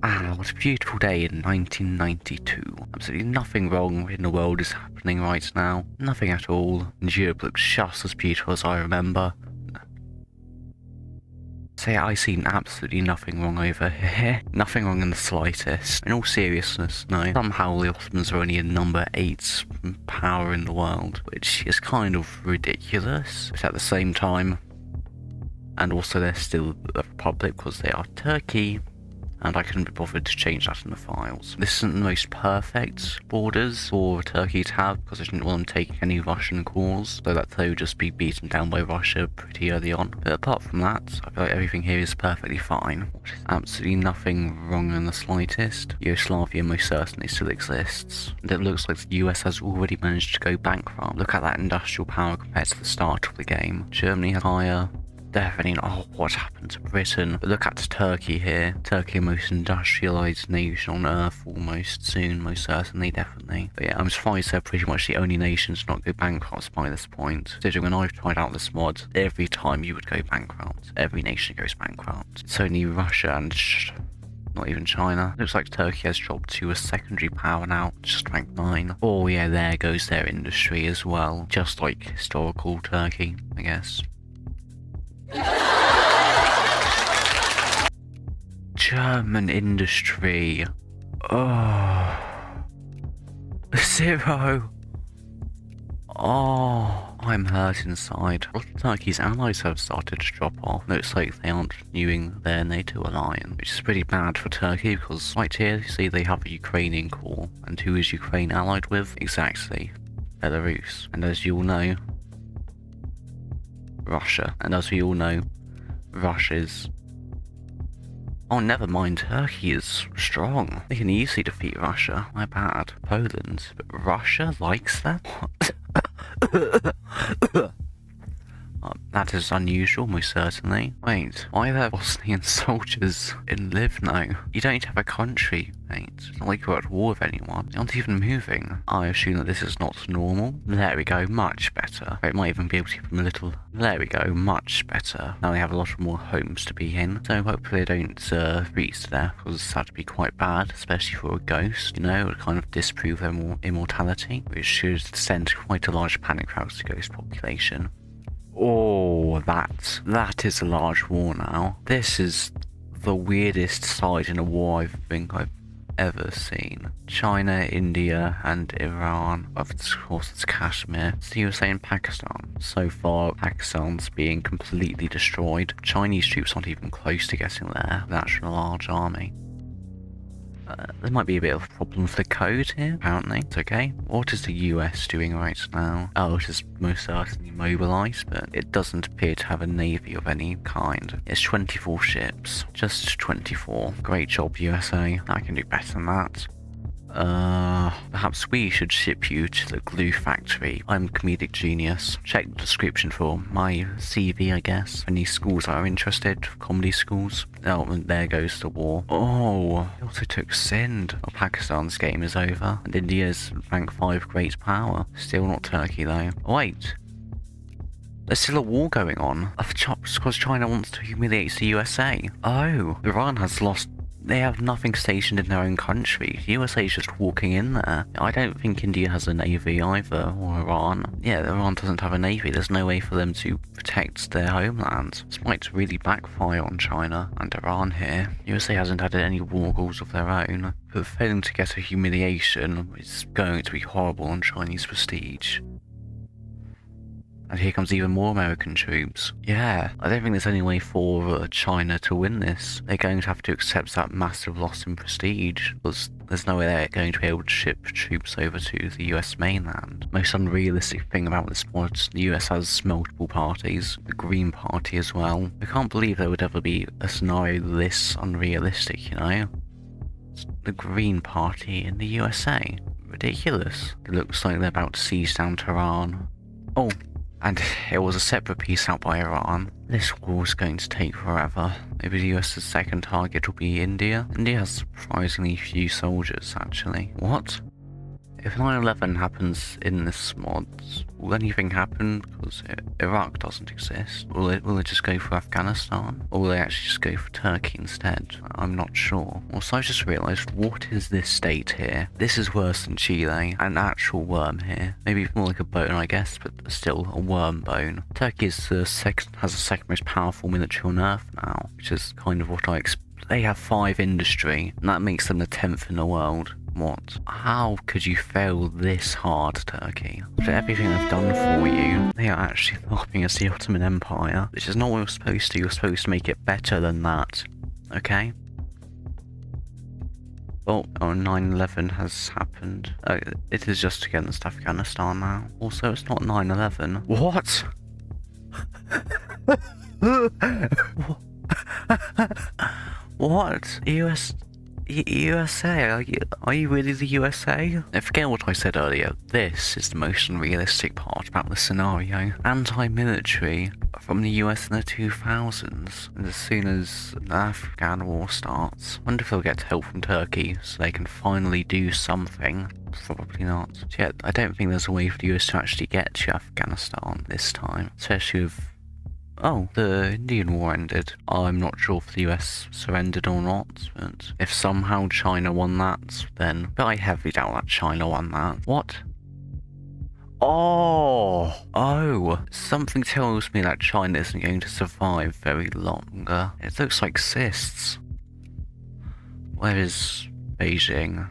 Ah, what a beautiful day in 1992. Absolutely nothing wrong in the world is happening right now. Nothing at all. And Europe looks just as beautiful as I remember. Say I seen absolutely nothing wrong over here. Nothing wrong in the slightest. In all seriousness, no. Somehow the Ottomans are only a number 8 power in the world, which is kind of ridiculous. But at the same time, and also they're still a republic because they are Turkey, and I couldn't be bothered to change that in the files. This isn't the most perfect borders for Turkey to have because I didn't want them taking any Russian calls, so that they would just be beaten down by Russia pretty early on. But apart from that, I feel like everything here is perfectly fine. Absolutely nothing wrong in the slightest. Yugoslavia most certainly still exists, and it looks like the US has already managed to go bankrupt. Look at that industrial power compared to the start of the game. Germany has higher. Definitely not. Oh, what happened to Britain? But look at Turkey here. Turkey, most industrialised nation on Earth, almost soon, most certainly, definitely. But yeah, I'm surprised they're pretty much the only nation to not go bankrupt by this point. Considering when I've tried out this mod, every time you would go bankrupt. Every nation goes bankrupt. It's only Russia and not even China. Looks like Turkey has dropped to a secondary power now, just rank 9. Oh yeah, there goes their industry as well. Just like historical Turkey, I guess. German industry. Oh. 0. Oh, I'm hurt inside. A lot of Turkey's allies have started to drop off. Looks like they aren't renewing their NATO alliance, which is pretty bad for Turkey because right here you see they have a Ukrainian core. And who is Ukraine allied with? Exactly. Belarus. And as you all know, Russia. And as we all know, Russia's... Oh, never mind, Turkey is strong. They can easily defeat Russia. My bad. Poland. But Russia likes that? What? That is unusual, most certainly. Wait, why are there Bosnian soldiers in Livno? You don't have a country, mate. It's not like you're at war with anyone. They aren't even moving. I assume that this is not normal. There we go, much better. It might even be able to give them a little... There we go, much better. Now they have a lot more homes to be in. So hopefully they don't freeze to death, because that'd be quite bad, especially for a ghost. You know, it would kind of disprove their immortality, which should send quite a large panic throughout the ghost population. Oh, that is a large war now. This is the weirdest side in a war I think I've ever seen. China, India, and Iran. Of course, it's Kashmir. It's the USA and Pakistan. So far, Pakistan's being completely destroyed. Chinese troops aren't even close to getting there. That's a large army. There might be a bit of a problem with the code here, apparently. It's okay. What is the US doing right now? Oh, it is most certainly mobilized, but it doesn't appear to have a navy of any kind. It's 24 ships. Just 24. Great job, USA. I can do better than that. Perhaps we should ship you to the glue factory. I'm a comedic genius. Check the description for my CV, I guess. Any schools that are interested, comedy schools. Oh, and there goes the war. Oh, it also took Sindh. Well, Pakistan's game is over, and India's rank 5 great power. Still not Turkey, though. Oh, wait. There's still a war going on. Because China wants to humiliate the USA. Oh, Iran has lost... They have nothing stationed in their own country. The USA is just walking in there. I don't think India has a navy either, or Iran. Yeah, Iran doesn't have a navy. There's no way for them to protect their homeland. This might really backfire on China and Iran here. The USA hasn't had any war goals of their own, but failing to get a humiliation is going to be horrible on Chinese prestige. And here comes even more American troops. Yeah, I don't think there's any way for China to win this. They're going to have to accept that massive loss in prestige, because there's no way they're going to be able to ship troops over to the US mainland. Most unrealistic thing about this mod, the US has multiple parties, the Green Party as well. I can't believe there would ever be a scenario this unrealistic, you know? It's the Green Party in the USA. Ridiculous. It looks like they're about to siege down Tehran. Oh. And it was a separate piece out by Iran. This war is going to take forever. Maybe the US's second target will be India. India has surprisingly few soldiers, actually. What? If 9/11 happens in this mod, will anything happen? Because Iraq doesn't exist. Will it just go for Afghanistan? Or will they actually just go for Turkey instead? I'm not sure. Also, I just realised, what is this state here? This is worse than Chile. An actual worm here. Maybe more like a bone, I guess, but still a worm bone. Turkey is has the second most powerful military on Earth now, which is kind of what I expect. They have 5 industry, and that makes them the 10th in the world. What? How could you fail this hard, Turkey? After everything I've done for you, they are actually helping us the Ottoman Empire, which is not what you're supposed to. You're supposed to make it better than that. Okay? Oh, 9/11 has happened. It is just against Afghanistan now. Also, it's not 9/11. What? What? USA? Are you really the USA? Now, forget what I said earlier. This is the most unrealistic part about the scenario. Anti-military from the US in the 2000s. And as soon as the Afghan war starts, I wonder if they'll get help from Turkey so they can finally do something. Probably not. Yet, I don't think there's a way for the US to actually get to Afghanistan this time. Especially with... Oh, the Indian War ended. I'm not sure if the US surrendered or not, but if somehow China won that, then... But I heavily doubt that China won that. What? Oh! Something tells me that China isn't going to survive very longer. It looks like cysts. Where is Beijing?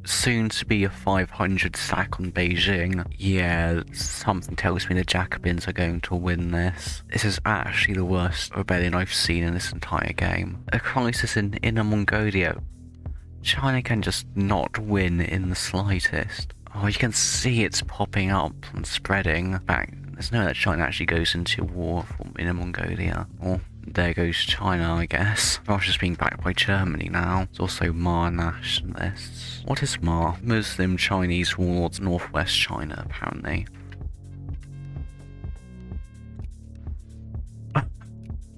Soon to be a 500 stack on Beijing. Yeah, something tells me the Jacobins are going to win this. This is actually the worst rebellion I've seen in this entire game. A crisis in Inner Mongolia. China can just not win in the slightest. Oh, you can see it's popping up and spreading. Back, there's no way that China actually goes into war for Inner Mongolia. Or there goes China, I guess. Russia's being backed by Germany now. It's also Ma nationalists. What is Ma? Muslim Chinese warlords northwest China, apparently.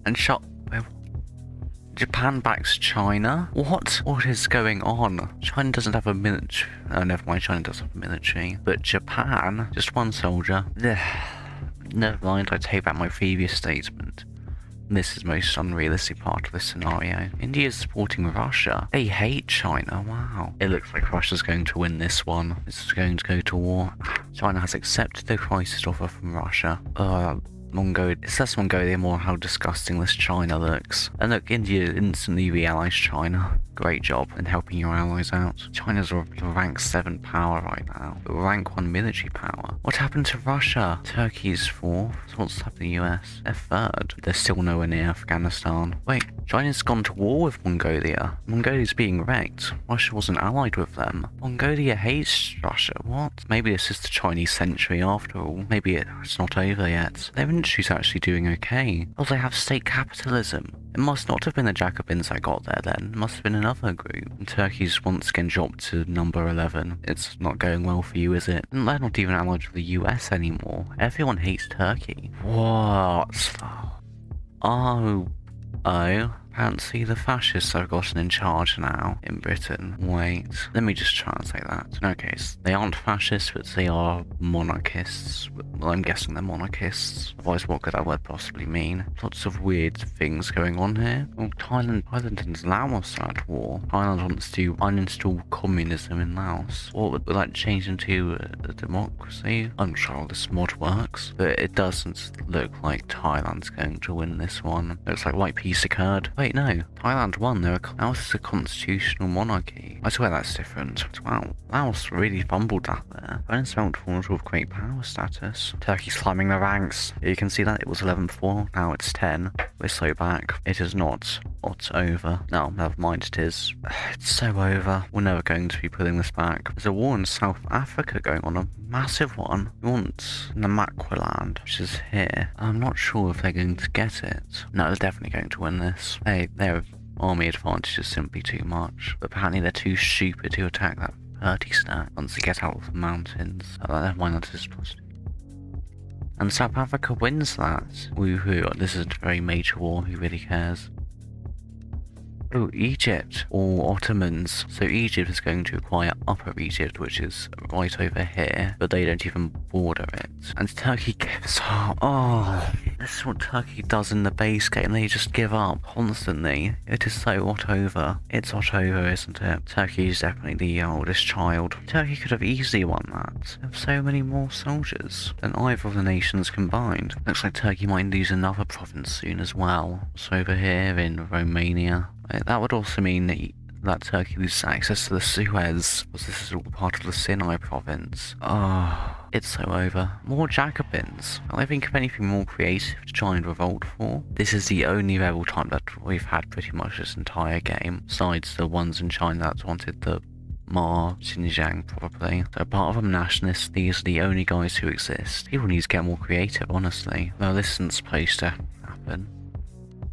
And Japan backs China? What? What is going on? China doesn't have a military. Oh, never mind, China does have a military. But Japan? Just one soldier. Never mind, I take back my previous statement. This is the most unrealistic part of this scenario. India is supporting Russia. They hate China, wow. It looks like Russia's going to win this one. This is going to go to war. China has accepted the crisis offer from Russia. Mongolia. It's less Mongolia, more how disgusting this China looks. And look, India instantly re-allies China. Great job in helping your allies out. China's a rank 7 power right now, but rank 1 military power. What happened to Russia? Turkey's 4th. So what's happened to the US? They're 3rd. They're still nowhere near Afghanistan. Wait, China's gone to war with Mongolia. Mongolia's being wrecked. Russia wasn't allied with them. Mongolia hates Russia. What? Maybe this is the Chinese century after all. Maybe it's not over yet. Their industry's actually doing okay. Oh, they have state capitalism. It must not have been the Jacobins I got there then. It must have been another group. And Turkey's once again dropped to number 11. It's not going well for you, is it? And they're not even allied with the US anymore. Everyone hates Turkey. What? Oh. Fancy the fascists have gotten in charge now in Britain. Wait, let me just translate that. Okay, so they aren't fascists, but they are monarchists. Well, I'm guessing they're monarchists. Otherwise, what could that word possibly mean? Lots of weird things going on here. Well, Thailand and Laos are at war. Thailand wants to uninstall communism in Laos. Or will that change into a democracy? I'm not sure how this mod works, but it doesn't look like Thailand's going to win this one. Looks like white peace occurred. Wait, no. Thailand won. Laos is a constitutional monarchy. I swear that's different. Wow. Laos really fumbled that there. Venezuela falls with great power status. Turkey's climbing the ranks. You can see that it was 11-4. Now it's 10. We're so back. It is not. It's over. No, never mind, it is. It's so over. We're never going to be pulling this back. There's a war in South Africa going on. A massive one. We want Namakwaland, which is here. I'm not sure if they're going to get it. No, they're definitely going to win this. Their army advantage is simply too much. But apparently they're too stupid to attack that 30 stack once they get out of the mountains. Never mind, that is plus 2. And South Africa wins that. Woohoo, this is a very major war, who really cares? Oh, Egypt or Ottomans. So Egypt is going to acquire Upper Egypt, which is right over here, but they don't even border it. And Turkey gives up. Oh, this is what Turkey does in the base game. They just give up constantly. It is so Ottoman. It's Ottoman, isn't it? Turkey is definitely the oldest child. Turkey could have easily won that. They have so many more soldiers than either of the nations combined. Looks like Turkey might lose another province soon as well. So over here in Romania. That would also mean that Turkey loses access to the Suez, because this is all part of the Sinai province. Oh, it's so over. More Jacobins. Can I think of anything more creative to try and revolt for? This is the only rebel type that we've had pretty much this entire game, besides the ones in China that wanted the Ma Xinjiang, probably. So apart from nationalists, these are the only guys who exist. People need to get more creative, honestly. No, this isn't supposed to happen.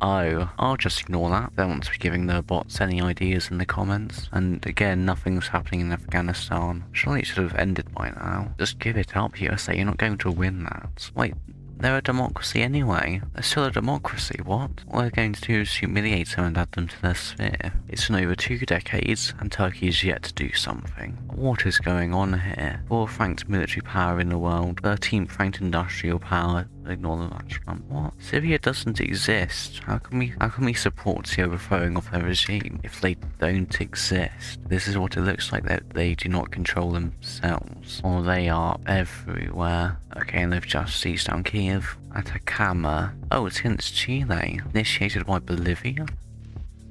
Oh, I'll just ignore that. Don't want to be giving the bots any ideas in the comments. And again, nothing's happening in Afghanistan. Surely it should have ended by now. Just give it up, USA. You're not going to win that. Wait, they're a democracy anyway. They're still a democracy, what? All they're going to do is humiliate them and add them to their sphere. It's been over 2 decades, and Turkey is yet to do something. What is going on here? 4th ranked military power in the world, 13th ranked industrial power. Ignore the match. What? Syria doesn't exist. How can we support the overthrowing of their regime if they don't exist? This is what it looks like, that they do not control themselves. Or they are everywhere. Okay, and they've just seized down Kiev. Atacama. Oh, it's against Chile. Initiated by Bolivia?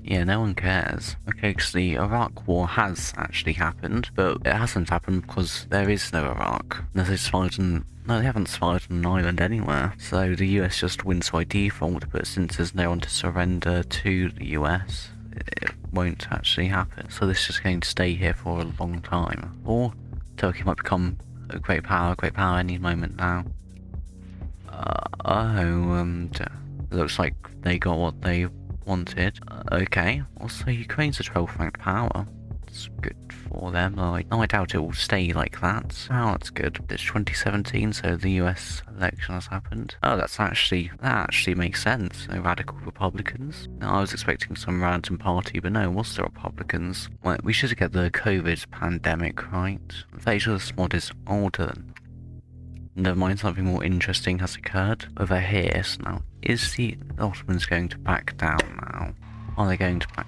Yeah, no one cares. Okay, because the Iraq war has actually happened, but it hasn't happened because there is no Iraq. No, they haven't spied on an island anywhere. So the US just wins by default, but since there's no one to surrender to the US, it won't actually happen. So this is just going to stay here for a long time. Or Turkey might become a great power any moment now. Looks like they got what they wanted. Okay, also Ukraine's a 12th ranked power. It's good for them. No, I doubt it will stay like that. Oh, that's good. It's 2017, so the US election has happened. Oh, that actually makes sense. No radical Republicans. No, I was expecting some random party, but no, it was the Republicans. Well, we should get the COVID pandemic right. Facial mod is older than. Never mind, something more interesting has occurred over here. So now, is the Ottomans going to back down now? Are they going to back?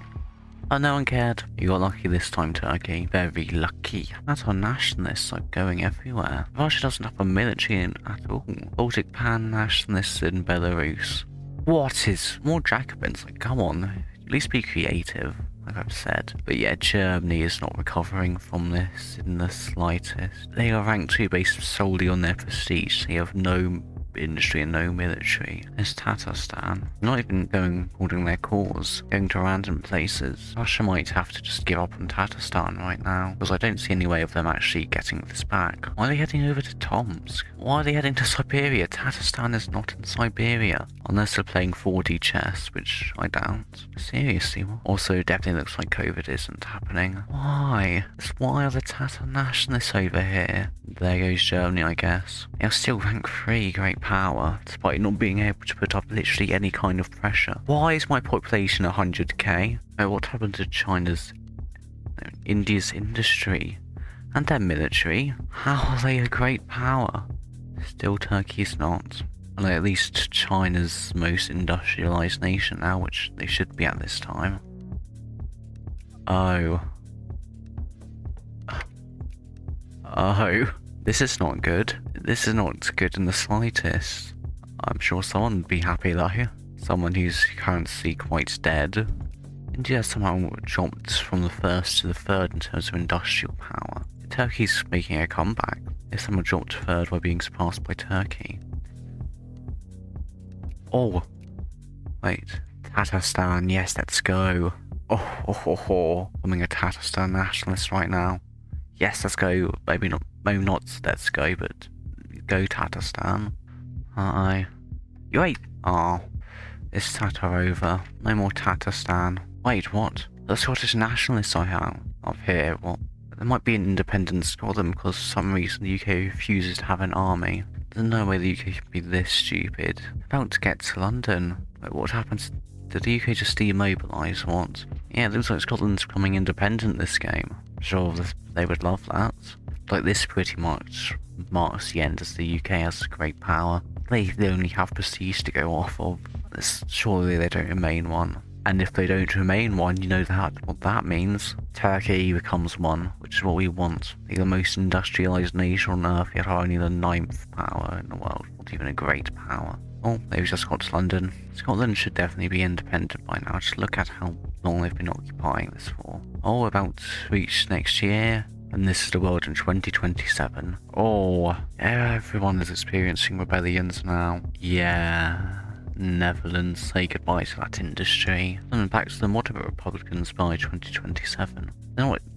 Oh, no one cared. You got lucky this time, Turkey. Very lucky. That's our nationalists are going everywhere. Russia doesn't have a military at all. Baltic pan-nationalists in Belarus. What is more Jacobins? Like, come on. At least be creative, like I've said. But yeah, Germany is not recovering from this in the slightest. They are ranked 2 based solely on their prestige. They have no industry and no military. There's Tatarstan. Not even going holding their cause, going to random places. Russia might have to just give up on Tatarstan right now, because I don't see any way of them actually getting this back. Why are they heading over to Tomsk? Why are they heading to Siberia? Tatarstan is not in Siberia. Unless they're playing 4D chess, which I doubt. Seriously? Also, definitely looks like COVID isn't happening. Why? Why are the Tatar nationalists over here? There goes Germany, I guess. They're still rank 3 great power, despite not being able to put up literally any kind of pressure. Why is my population 100k? Oh, what happened to India's industry? And their military? How are they a great power? Still Turkey's not. Well, at least China's most industrialized nation now, which they should be at this time. Oh. This is not good. This is not good in the slightest. I'm sure someone would be happy though. Someone who's currently quite dead. India somehow jumped from the 1st to the 3rd in terms of industrial power. Turkey's making a comeback. If someone jumped 3rd by being surpassed by Turkey. Oh. Wait. Tatarstan, yes, let's go. I'm a Tatarstan nationalist right now. Yes, let's go. Maybe not let's go, but go Tatarstan. Wait. Oh, it's Tatar over. No more Tatarstan. Wait, what? The Scottish nationalists I have up here, what? There might be an independent Scotland because for some reason the UK refuses to have an army. There's no way the UK can be this stupid. About to get to London. Wait, what happens? Did the UK just demobilise? What? Yeah, it looks like Scotland's becoming independent this game. Sure, they would love that. Like, this pretty much marks the end as the UK has a great power. They only have prestige to go off of. Surely they don't remain one. And if they don't remain one, you know what that means. Turkey becomes one, which is what we want. They're the most industrialised nation on earth, yet are only the 9th power in the world. Not even a great power. Oh, they've just got to London. Scotland should definitely be independent by now. Just look at how long they've been occupying this for. Oh, we're about to reach next year. And this is the world in 2027. Oh, everyone is experiencing rebellions now. Yeah. Netherlands, say goodbye to that industry. And back to the moderate Republicans by 2027.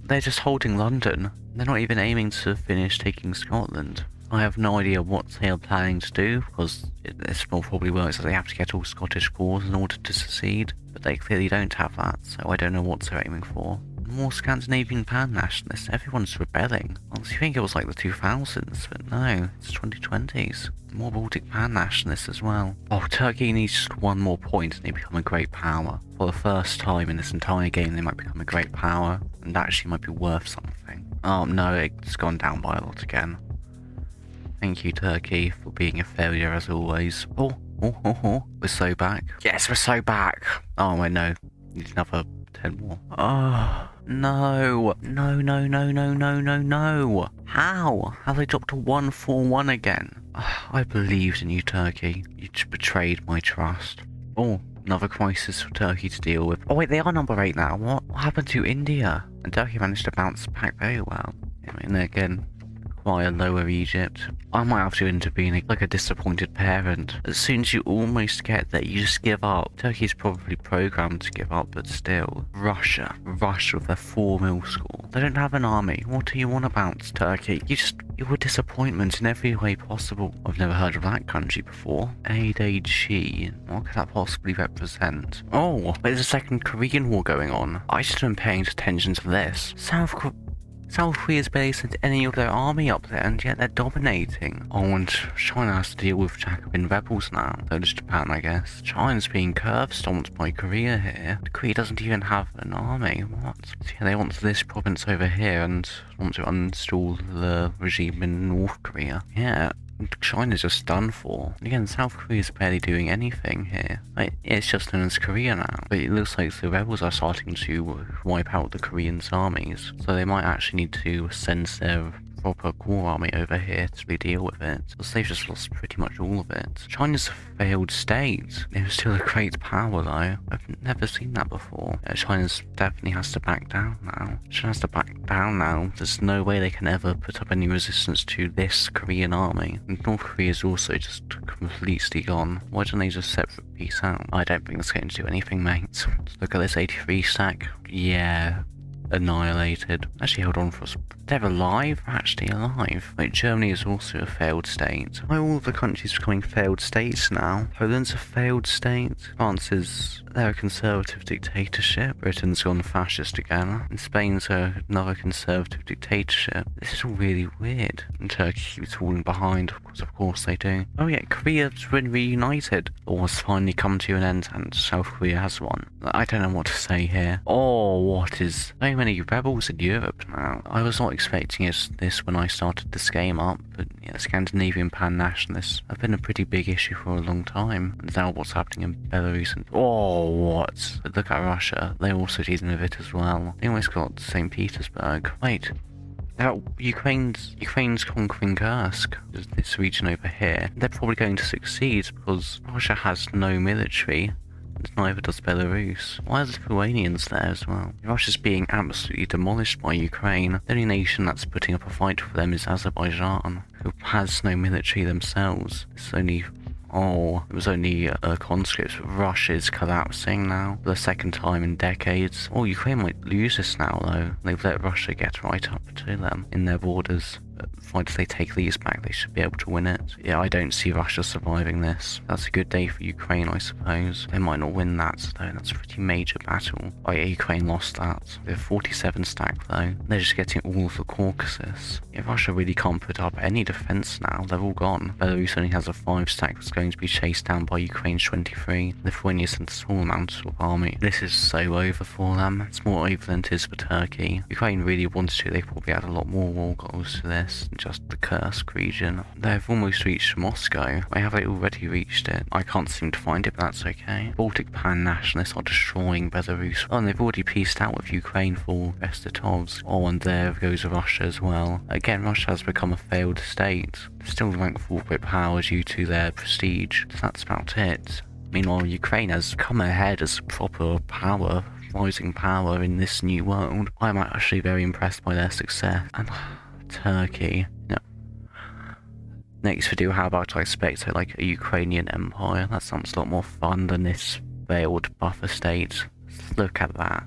They're just holding London. They're not even aiming to finish taking Scotland. I have no idea what they are planning to do, because this will probably works that they have to get all Scottish cores in order to secede, but they clearly don't have that, so I don't know what they're aiming for. More Scandinavian pan-nationalists, everyone's rebelling. Well, you think it was like the 2000s, but no, it's 2020s. More Baltic pan-nationalists as well. Oh, Turkey needs just one more point and they become a great power. For the first time in this entire game, they might become a great power, and actually might be worth something. Oh no, it's gone down by a lot again. Thank you, Turkey, for being a failure as always. Oh, we're so back. Yes, we're so back. Oh, I know. Need another 10 more. Oh, no. No. How? Have they dropped to 141 again? I believed in you, Turkey. You betrayed my trust. Oh, another crisis for Turkey to deal with. Oh wait, they are number 8 now. What happened to India? And Turkey managed to bounce back very well. I mean, again, quite a lower Egypt. I might have to intervene like a disappointed parent. As soon as you almost get there, you just give up. Turkey's probably programmed to give up, but still. Russia with their 4-mil score. They don't have an army. What do you want about, Turkey? You're a disappointment in every way possible. I've never heard of that country before. ADG. What could that possibly represent? Oh, there's a second Korean War going on. I should have been paying attention to this. South Korea's barely sent any of their army up there, and yet they're dominating. Oh, and China has to deal with Jacobin rebels now. So does Japan, I guess. China's being curb-stomped by Korea here. Korea doesn't even have an army. What? So yeah, they want this province over here and want to uninstall the regime in North Korea. Yeah. China's just done for. Again, South Korea's barely doing anything here. It's just known as Korea now. But it looks like the rebels are starting to wipe out the Koreans' armies. So they might actually need to send their proper core army over here to really deal with it. Because they've just lost pretty much all of it. China's a failed state. It was still a great power though. I've never seen that before. China's definitely has to back down now. China has to back down now. There's no way they can ever put up any resistance to this Korean army. And North Korea's also just completely gone. Why don't they just separate peace out? I don't think that's going to do anything, mate. Look at this 83 stack. Yeah. Annihilated. Actually, hold on for us. They're alive? They're actually alive. Like, Germany is also a failed state. Why are all the countries becoming failed states now? Poland's a failed state. France is... they're a conservative dictatorship. Britain's gone fascist again. And Spain's another conservative dictatorship. This is all really weird. And Turkey keeps falling behind. Of course they do. Oh yeah, Korea's been reunited. The war's finally come to an end and South Korea has won. I don't know what to say here. Oh, what is... so many rebels in Europe now. I was not expecting this when I started this game up, but yeah, Scandinavian pan-nationalists have been a pretty big issue for a long time. And now what's happening in Belarus and... oh, what? But look at Russia. They're also dealing with it as well. They almost got St. Petersburg. Wait. Ukraine's conquering Kursk, this region over here. They're probably going to succeed because Russia has no military. And neither does Belarus. Why are the Lithuanians there as well? Russia's being absolutely demolished by Ukraine. The only nation that's putting up a fight for them is Azerbaijan, who has no military themselves. It was only conscripts. Russia's collapsing now for the second time in decades. Oh, Ukraine might lose this now though. They've let Russia get right up to them in their borders. Provided they take these back, they should be able to win it. Yeah, I don't see Russia surviving this. That's a good day for Ukraine, I suppose. They might not win that, though. That's a pretty major battle. Oh yeah, Ukraine lost that. They have 47 stack, though. They're just getting all of the Caucasus. Yeah, Russia really can't put up any defense now. They're all gone. Belarus only has a 5 stack that's going to be chased down by Ukraine's 23. Lithuania sent a small amount of army. This is so over for them. It's more over than it is for Turkey. Ukraine really wanted to. They probably had a lot more war goals to this than just the Kursk region. They've almost reached Moscow. Why have they already reached it? I can't seem to find it, but that's okay. Baltic pan-nationalists are destroying Belarus. Oh, and they've already pieced out with Ukraine for Restotovsk. Oh, and there goes Russia as well. Again, Russia has become a failed state. They're still rank 4 great power due to their prestige. That's about it. Meanwhile, Ukraine has come ahead as a proper power, rising power in this new world. I'm actually very impressed by their success. And Turkey. No. Next video, how about I spectate like a Ukrainian empire? That sounds a lot more fun than this failed buffer state. Look at that.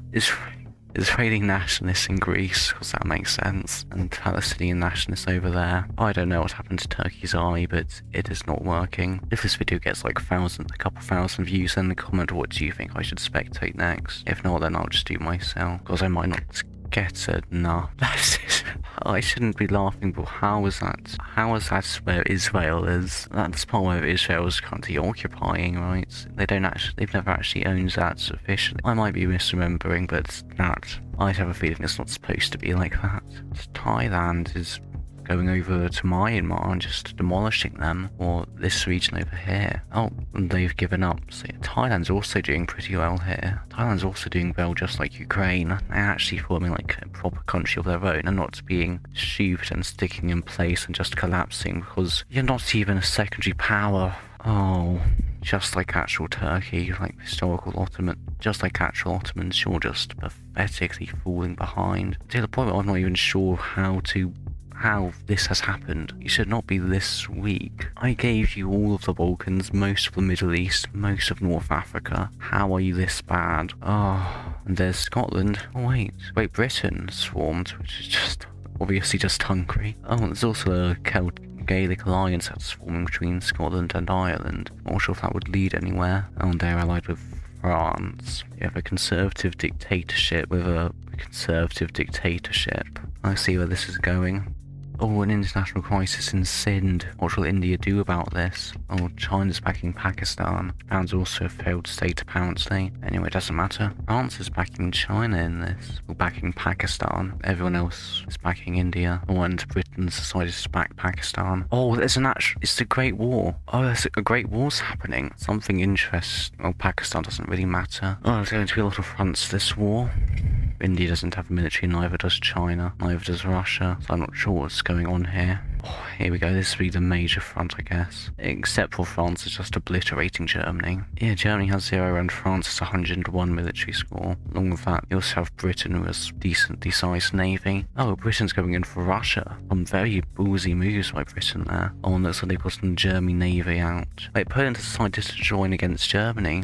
Israeli nationalists in Greece, because that makes sense, and Palestinian nationalists over there. I don't know what happened to Turkey's eye, but it is not working. If this video gets like a couple thousand views, then comment what do you think I should spectate next. If not, then I'll just do myself, because I might not get it. Nah, that's it. I shouldn't be laughing, but how is that? How is that where Israel is? That's part where Israel is currently occupying, right? They've never actually owned that officially. I might be misremembering, but I'd have a feeling it's not supposed to be like that. Thailand is going over to Myanmar and just demolishing them, or this region over here. Oh, and they've given up. So yeah, Thailand's also doing pretty well here. Thailand's also doing well, just like Ukraine. They're actually forming like a proper country of their own and not being stupid and sticking in place and just collapsing because you're not even a secondary power. Oh, just like actual Turkey, like historical Ottoman, just like actual Ottomans, you're just pathetically falling behind. To the point where I'm not even sure how this has happened. You should not be this weak. I gave you all of the Balkans, most of the Middle East, most of North Africa. How are you this bad? Oh, and there's Scotland. Oh wait, Great Britain swarmed, which is just obviously just Hungary. Oh, there's also a Gaelic alliance that's forming between Scotland and Ireland. Not sure if that would lead anywhere. Oh, and they're allied with France. You have a conservative dictatorship with a conservative dictatorship. I see where this is going. Oh, an international crisis in Sindh. What will India do about this? Oh, China's backing Pakistan. Japan's also a failed state, apparently. Anyway, it doesn't matter. France is backing China in this. Or backing Pakistan. Everyone else is backing India. Oh, and Britain's decided to back Pakistan. Oh, it's the Great War. Oh, there's a Great War's happening. Something interesting. Well, Pakistan doesn't really matter. Oh, there's going to be a lot of fronts this war. India doesn't have a military, neither does China, neither does Russia, so I'm not sure what's going on here. Oh, here we go, this will be the major front, I guess. Except for France is just obliterating Germany. Yeah, Germany has 0 and France has 101 military score. Along with that, you also have Britain, who has decently sized navy. Oh, Britain's going in for Russia. Some very ballsy moves by Britain there. Oh, and looks like they've got some German navy out. Wait, Poland decided to join against Germany.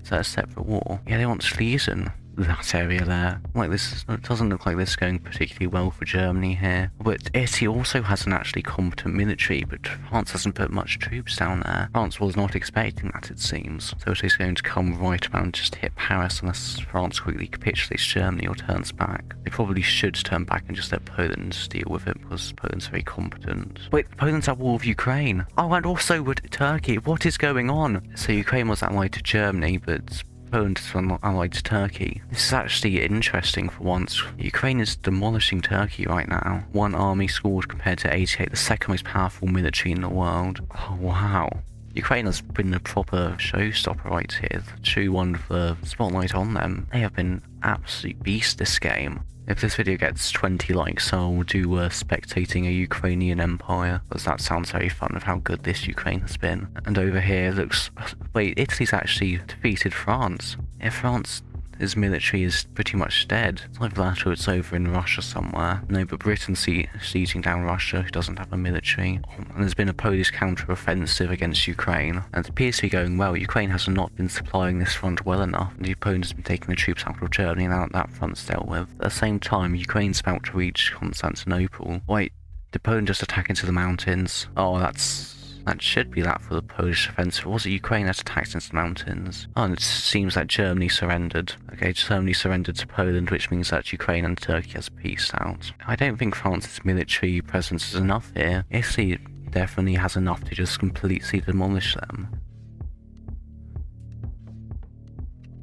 Is that a separate war? Yeah, they want Schlesien. That area there. Like this, it doesn't look like this is going particularly well for Germany here. But Italy also has an actually competent military, but France hasn't put much troops down there. France was not expecting that, it seems. So Italy's going to come right around and just hit Paris unless France quickly capitulates Germany or turns back. They probably should turn back and just let Poland deal with it because Poland's very competent. Wait, Poland's at war with Ukraine. Oh, and also with Turkey. What is going on? So Ukraine was allied to Germany, but Poland is allied to Turkey. This is actually interesting for once. Ukraine is demolishing Turkey right now. 1 army scored compared to 88, the second most powerful military in the world. Oh wow. Ukraine has been a proper showstopper right here. The true one for spotlight on them. They have been absolute beasts this game. If this video gets 20 likes, I'll do spectating a Ukrainian empire, because that sounds very fun of how good this Ukraine has been. And over here looks... Wait, Italy's actually defeated France. Yeah, France's military is pretty much dead. It's either that or it's over in Russia somewhere. No, but Britain's sieging down Russia, who doesn't have a military. And there's been a Polish counter-offensive against Ukraine. And it appears to be going well. Ukraine has not been supplying this front well enough. And Poland has been taking the troops out of Germany, and now that front's dealt with. At the same time, Ukraine's about to reach Constantinople. Wait, Did Poland just attack into the mountains? Oh, that should be that for the Polish offensive. Was it Ukraine that attacked into the mountains? Oh, and it seems that Germany surrendered. Okay, Germany surrendered to Poland, which means that Ukraine and Turkey has peaced out. I don't think France's military presence is enough here. Italy definitely has enough to just completely demolish them.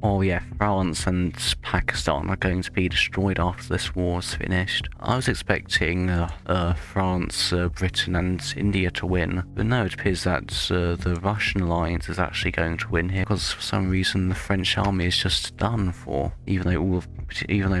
Oh yeah, France and Pakistan are going to be destroyed after this war is finished. I was expecting France, Britain and India to win, but no, it appears that the Russian alliance is actually going to win here, because for some reason the French army is just done for, even though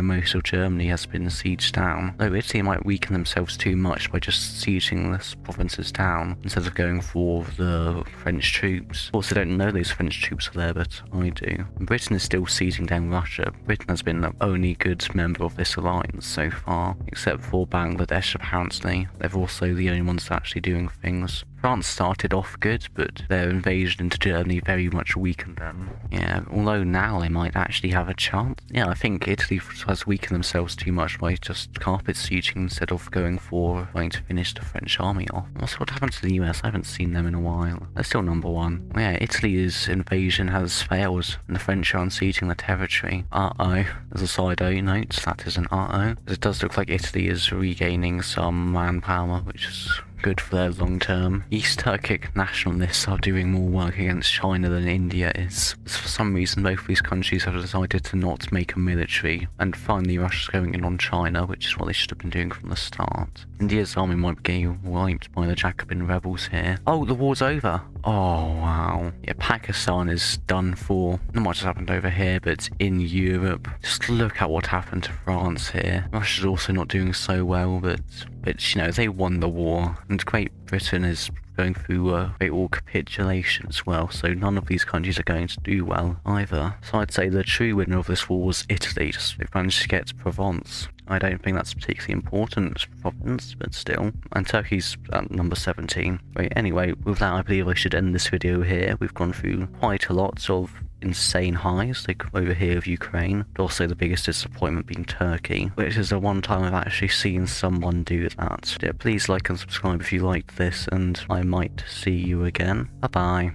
most of Germany has been sieged down. Though Italy might weaken themselves too much by just sieging the provinces down, instead of going for the French troops. Of course, I don't know those French troops are there, but I do. Britain is still sieging down Russia. Britain has been the only good member of this alliance so far, except for Bangladesh apparently. They're also the only ones actually doing things. France started off good, but their invasion into Germany very much weakened them. Yeah, although now they might actually have a chance. Yeah, I think Italy has weakened themselves too much by just carpet sieging instead of going for trying to finish the French army off. Also, what happened to the US? I haven't seen them in a while. They're still number one. Yeah, Italy's invasion has failed, and the French are unseating the territory. Uh-oh. As a side note, that is an uh-oh. It does look like Italy is regaining some manpower, which is good for their long term. East Turkic nationalists are doing more work against China than India is. For some reason, both of these countries have decided to not make a military, and finally Russia's going in on China, which is what they should have been doing from the start. India's army might be getting wiped by the Jacobin rebels here. Oh, the war's over! Oh, wow. Yeah, Pakistan is done for. Not much has happened over here, but in Europe, just look at what happened to France here. Russia's also not doing so well, but you know, they won the war, and Great Britain is going through a great war capitulation as well, so none of these countries are going to do well either. So I'd say the true winner of this war was Italy, just they managed to get to Provence. I don't think that's particularly important province, but still. And Turkey's at number 17. Right, anyway, with that I believe I should end this video here. We've gone through quite a lot of insane highs, like over here of Ukraine, but also the biggest disappointment being Turkey, which is the one time I've actually seen someone do that. Yeah, please like and subscribe if you liked this, and I might see you again. Bye bye.